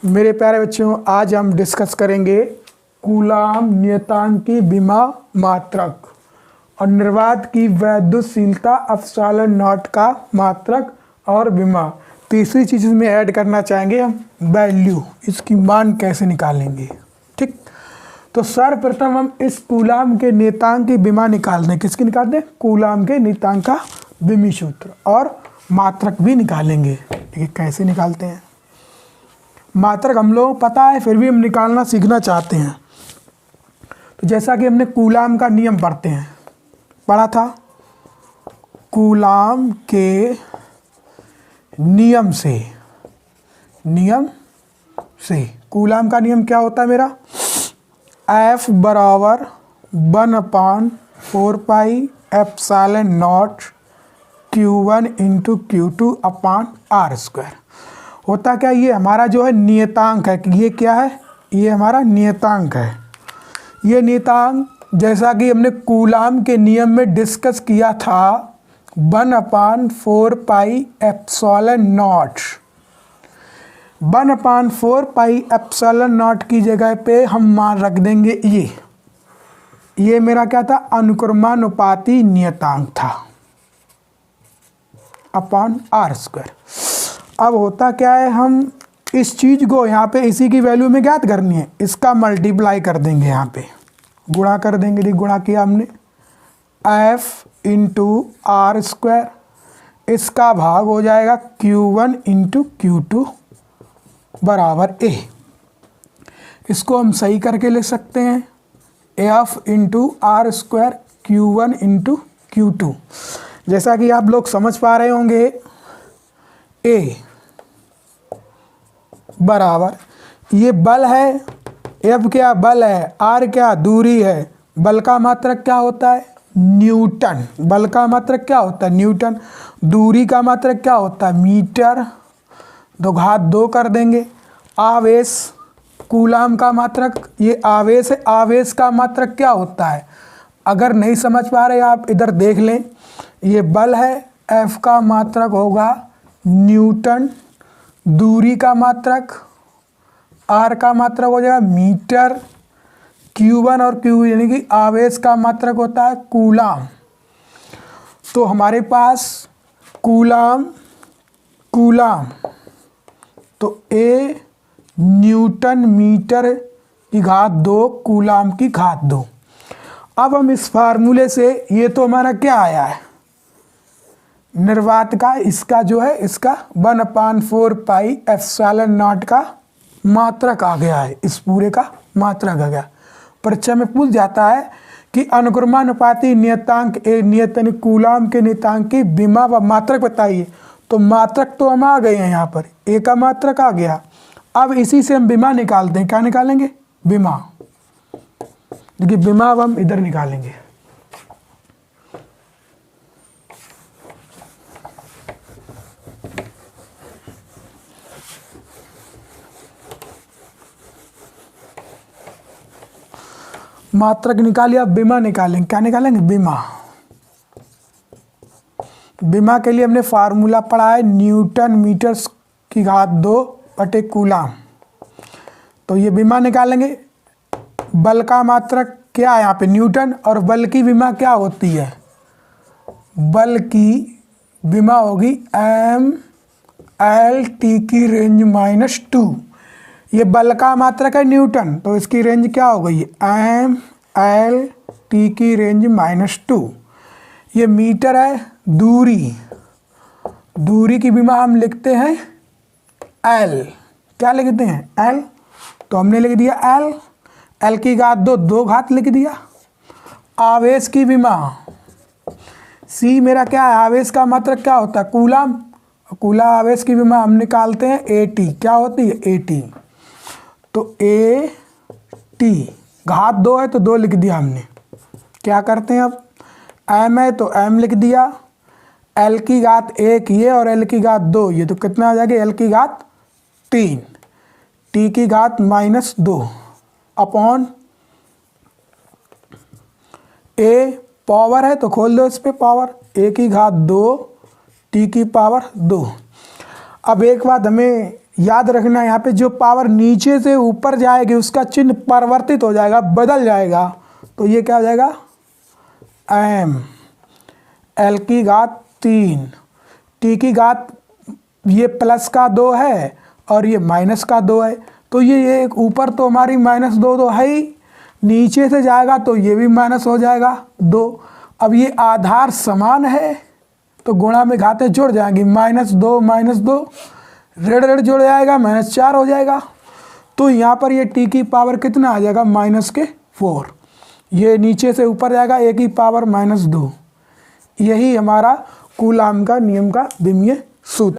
मेरे प्यारे बच्चों, आज हम डिस्कस करेंगे कूलाम नियतांक की विमा मात्रक और निर्वात की वैद्युतशीलता अपसालन नॉट का मात्रक और विमा। तीसरी चीज़ में ऐड करना चाहेंगे हम वैल्यू, इसकी मान कैसे निकालेंगे। ठीक, तो सर्वप्रथम हम इस कूलाम के नियतांक की विमा निकाल दें। किसकी निकाल दें? कूलाम के नियतांक का विमी सूत्र और मात्रक भी निकालेंगे। ठीक है, कैसे निकालते हैं मात्रक हम लोगों को पता है, फिर भी हम निकालना सीखना चाहते हैं। तो जैसा कि हमने कूलाम का नियम पढ़ा था, कूलाम के नियम से कूलाम का नियम क्या होता है मेरा? F बराबर 1/4 pi epsilon not Q1 into Q2 upon R square होता क्या? ये हमारा जो है नियतांक है। ये क्या है? ये हमारा नियतांक है। ये नियतांक जैसा कि हमने कूलाम के नियम में डिस्कस किया था, 1/4 pi epsilon not. 1/4 pi epsilon not की जगह पे हम मान रख देंगे ये मेरा क्या था? अनुक्रमानुपाती नियतांक था अपान R स्क्वायर। अब होता क्या है, हम इस चीज़ को यहाँ पे इसी की वैल्यू में ज्ञात करनी है, इसका मल्टीप्लाई कर देंगे, यहाँ पे गुणा कर देंगे। जी गुणा किया हमने, F इंटू R स्क्वायर, इसका भाग हो जाएगा Q1 इंटू Q2 बराबर A। इसको हम सही करके लिख सकते हैं, F into R square Q1 into Q2। जैसा कि आप लोग समझ पा रहे होंगे, A बराबर ये बल है, F क्या बल है, R क्या दूरी है, बल का मात्रक क्या होता है? न्यूटन। बल का मात्रक क्या होता है? न्यूटन। दूरी का मात्रक क्या होता है? मीटर। तो घात 2 कर देंगे। आवेश, कूलाम का मात्रक ये आवेश है, आवेश का मात्रक क्या होता है? अगर नहीं समझ पा रहे आप इधर देख लें, ये बल है, F का मात्रक होगा न्यूटन, दूरी का मात्रक R का मात्रक हो जाएगा मीटर, Q1 और Q यानी कि आवेश का मात्रक होता है कूलाम। तो हमारे पास कूलाम तो A न्यूटन मीटर की घात 2 कूलाम की घात 2। अब हम इस फार्मूले से, ये तो हमारा क्या आया है निर्वात का, इसका जो है इसका 1/4 पाई एप्सिलॉन नॉट का मात्रक आ गया है, इस पूरे का मात्रक आ गया। परीक्षा में पूछ जाता है कि अनुक्रमानुपाती नियतांक कूलाम के नियतांक की विमा व मात्रक बताइए। तो मात्रक तो हम आ गए हैं, यहाँ पर A का मात्रक आ गया। अब इसी से हम विमा निकालते हैं। क्या निकालेंगे? विमा। देखिए विमा अब हम इधर निकालेंगे। मात्रक निकालिए, अब विमा निकालेंगे। क्या निकालेंगे? विमा। विमा के लिए हमने फार्मूला पढ़ा है न्यूटन मीटर की घात 2 बटे कूलाम। तो ये विमा निकालेंगे। बल का मात्रक क्या है यहाँ पे? न्यूटन। और बल की विमा क्या होती है? बल की विमा होगी ML/T की रेंज -2। ये बल का मात्रक है न्यूटन, तो इसकी रेंज क्या हो गई? ML/T की रेंज -2। ये मीटर है। दूरी की विमा हम लिखते हैं L। क्या लिखते हैं? L। तो हमने लिख दिया L की घात 2 घात लिख दिया। आवेश की विमा C मेरा क्या है? आवेश का मात्रक क्या होता है? कूलाम। कूलाम आवेश की विमा हम निकालते हैं AT। क्या होती है? AT। तो AT घात 2 है तो 2 लिख दिया हमने। क्या करते हैं अब? M है तो M लिख दिया, L की घात 1 ये और L की घात 2 ये, तो कितना आ जाएगा? L की घात 3 T की घात -2 अपॉन A पावर है तो खोल दो इस पे पावर, A की घात 2 T की पावर 2। अब एक बात हमें याद रखना यहाँ पे जो पावर नीचे से ऊपर जाएगी उसका चिन्ह परिवर्तित हो जाएगा, बदल जाएगा। तो ये क्या हो जाएगा, m l की घात 3 t की घात, ये प्लस का 2 है और ये माइनस का 2 है। तो ये एक ऊपर तो हमारी -2 तो है ही, नीचे से जाएगा तो ये भी माइनस हो जाएगा 2। अब ये आधार समान है तो गुणा में घातें जुड़ जाएंगी, -2 रेड जुड़ जाएगा, -4 हो जाएगा। तो यहाँ पर ये t की पावर कितना आ जाएगा, -4। ये नीचे से ऊपर जाएगा, a की पावर -2। यही हमारा कूलाम का नियम का विमीय सूत्र।